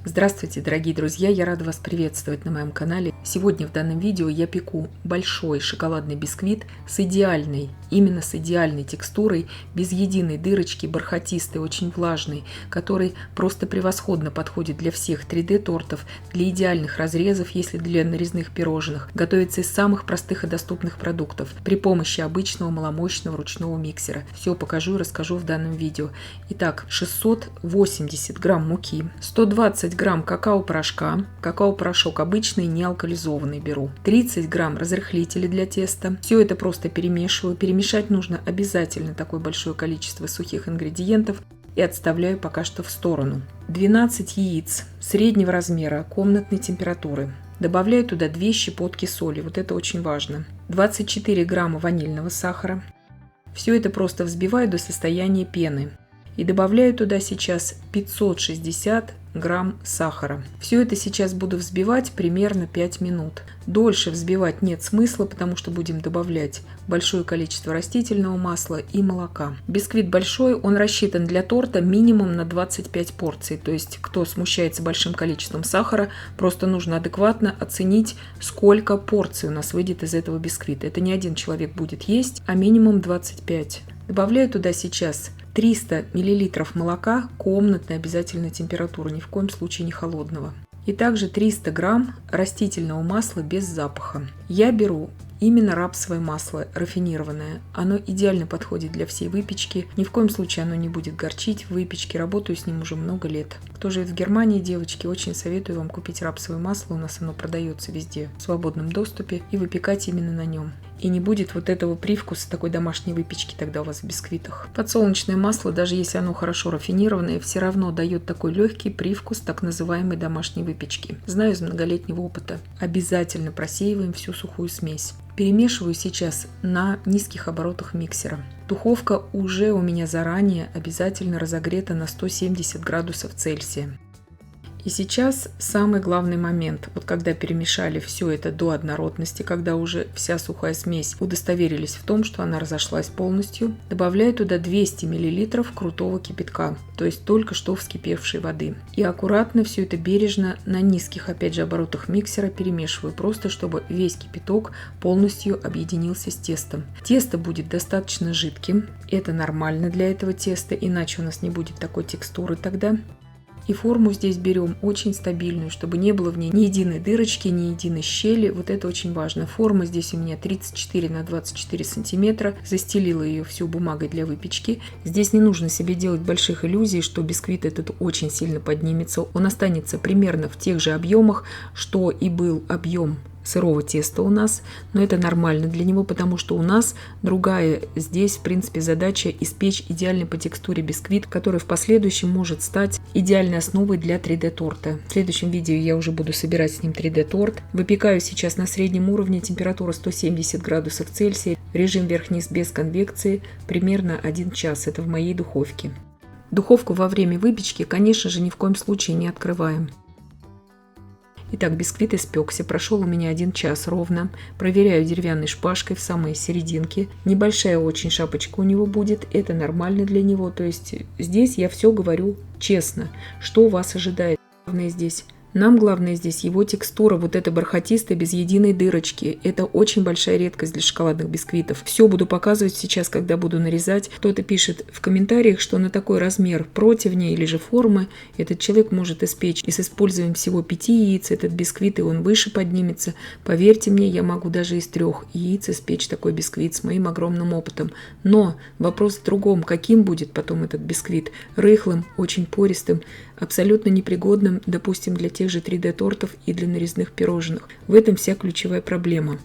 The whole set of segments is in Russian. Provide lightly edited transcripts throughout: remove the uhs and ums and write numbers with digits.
Здравствуйте, дорогие друзья! Я рада вас приветствовать на моем канале. Сегодня в данном видео я пеку большой шоколадный бисквит с идеальной, именно с идеальной текстурой, без единой дырочки, бархатистый, очень влажный, который просто превосходно подходит для всех 3D-тортов, для идеальных разрезов, если для нарезных пирожных. Готовится из самых простых и доступных продуктов при помощи обычного маломощного ручного миксера. Все покажу и расскажу в данном видео. Итак, 680 грамм муки, 120 грамм какао-порошка, какао-порошок обычный, не алкализованный беру, 30 грамм разрыхлителя для теста. Все это просто перемешиваю. Перемешать нужно обязательно такое большое количество сухих ингредиентов и отставляю пока что в сторону. 12 яиц среднего размера, комнатной температуры. Добавляю туда 2 щепотки соли, вот это очень важно. 24 грамма ванильного сахара. Все это просто взбиваю до состояния пены. И добавляю туда сейчас 560 грамм сахара. Все это сейчас буду взбивать примерно 5 минут. Дольше взбивать нет смысла, потому что будем добавлять большое количество растительного масла и молока. Бисквит большой, он рассчитан для торта минимум на 25 порций. То есть, кто смущается большим количеством сахара, просто нужно адекватно оценить, сколько порций у нас выйдет из этого бисквита. Это не один человек будет есть, а минимум 25. Добавляю туда сейчас 300 мл молока комнатной обязательной температуры, ни в коем случае не холодного. И также 300 грамм растительного масла без запаха. Я беру именно рапсовое масло рафинированное. Оно идеально подходит для всей выпечки. Ни в коем случае оно не будет горчить в выпечке. Работаю с ним уже много лет. Кто живет в Германии, девочки, очень советую вам купить рапсовое масло. У нас оно продается везде в свободном доступе. И выпекать именно на нем. И не будет вот этого привкуса такой домашней выпечки тогда у вас в бисквитах. Подсолнечное масло, даже если оно хорошо рафинированное, все равно дает такой легкий привкус так называемой домашней выпечки. Знаю из многолетнего опыта. Обязательно просеиваем всю сухую смесь. Перемешиваю сейчас на низких оборотах миксера. Духовка уже у меня заранее обязательно разогрета на 170 градусов Цельсия. И сейчас самый главный момент. Вот когда перемешали все это до однородности, когда уже вся сухая смесь удостоверились в том, что она разошлась полностью, добавляю туда 200 мл крутого кипятка, то есть только что вскипевшей воды. И аккуратно все это бережно на низких, опять же, оборотах миксера перемешиваю, просто чтобы весь кипяток полностью объединился с тестом. Тесто будет достаточно жидким, это нормально для этого теста, иначе у нас не будет такой текстуры тогда. И форму здесь берем очень стабильную, чтобы не было в ней ни единой дырочки, ни единой щели. Вот это очень важно. Форма здесь у меня 34 на 24 сантиметра. Застелила ее всю бумагой для выпечки. Здесь не нужно себе делать больших иллюзий, что бисквит этот очень сильно поднимется. Он останется примерно в тех же объемах, что и был объем сырого теста у нас, но это нормально для него, потому что у нас другая здесь, в принципе, задача испечь идеально по текстуре бисквит, который в последующем может стать идеальной основой для 3D-торта. В следующем видео я уже буду собирать с ним 3D-торт. Выпекаю сейчас на среднем уровне, температура 170 градусов Цельсия, режим вверх-вниз без конвекции, примерно 1 час. Это в моей духовке. Духовку во время выпечки, конечно же, ни в коем случае не открываем. Итак, бисквит испекся, прошел у меня 1 час ровно. Проверяю деревянной шпажкой в самой серединке. Небольшая очень шапочка у него будет, это нормально для него. То есть здесь я все говорю честно, что вас ожидает. Нам главное здесь его текстура, вот эта бархатистая, без единой дырочки. Это очень большая редкость для шоколадных бисквитов. Все буду показывать сейчас, когда буду нарезать. Кто-то пишет в комментариях, что на такой размер противня или же формы этот человек может испечь. И с использованием всего 5 яиц этот бисквит, и он выше поднимется. Поверьте мне, я могу даже из 3 яиц испечь такой бисквит с моим огромным опытом. Но вопрос в другом, каким будет потом этот бисквит? Рыхлым, очень пористым, абсолютно непригодным, допустим, для тех же 3D-тортов и для нарезных пирожных. В этом вся ключевая проблема.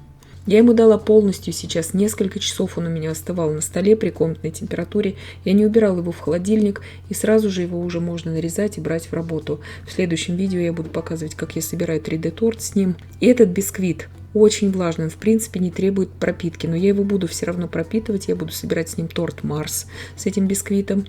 Я ему дала полностью сейчас, несколько часов он у меня оставал на столе при комнатной температуре. Я не убирала его в холодильник, и сразу же его уже можно нарезать и брать в работу. В следующем видео я буду показывать, как я собираю 3D-торт с ним. И этот бисквит очень влажный, он в принципе не требует пропитки, но я его буду все равно пропитывать, я буду собирать с ним торт Марс с этим бисквитом.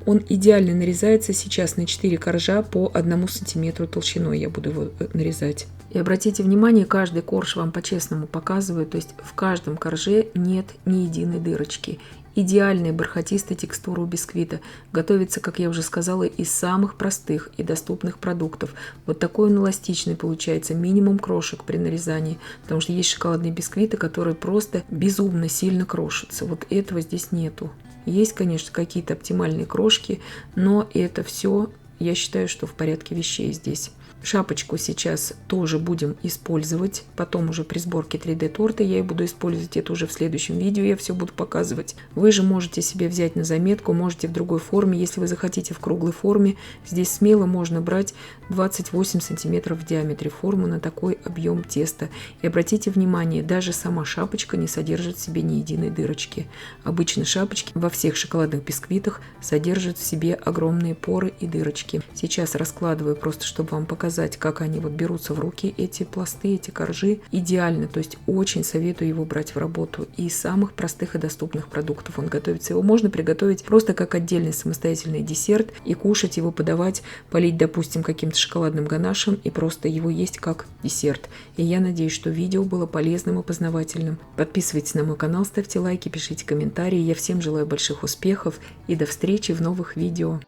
он идеально нарезается сейчас на 4 коржа по 1 сантиметру толщиной. Я буду его нарезать. И обратите внимание, каждый корж вам по-честному показываю, то есть в каждом корже нет ни единой дырочки. Идеальная бархатистая текстура у бисквита. Готовится, как я уже сказала, из самых простых и доступных продуктов. Вот такой он эластичный получается, минимум крошек при нарезании, потому что есть шоколадные бисквиты, которые просто безумно сильно крошатся. Вот этого здесь нету. Есть, конечно, какие-то оптимальные крошки, но это все, я считаю, что в порядке вещей здесь. Шапочку сейчас тоже будем использовать. Потом уже при сборке 3D торта я ее буду использовать. Это уже в следующем видео я все буду показывать. Вы же можете себе взять на заметку, можете в другой форме. Если вы захотите в круглой форме, здесь смело можно брать 28 сантиметров в диаметре форму на такой объем теста. И обратите внимание, даже сама шапочка не содержит в себе ни единой дырочки. Обычно шапочки во всех шоколадных бисквитах содержат в себе огромные поры и дырочки. Сейчас раскладываю просто, чтобы вам показать, как они вот берутся в руки, эти пласты, эти коржи. Идеально, то есть очень советую его брать в работу. И из самых простых и доступных продуктов он готовится. Его можно приготовить просто как отдельный самостоятельный десерт и кушать его, подавать, полить, допустим, каким-то шоколадным ганашем и просто его есть как десерт. И я надеюсь, что видео было полезным и познавательным. Подписывайтесь на мой канал, ставьте лайки, пишите комментарии. Я всем желаю больших успехов и до встречи в новых видео.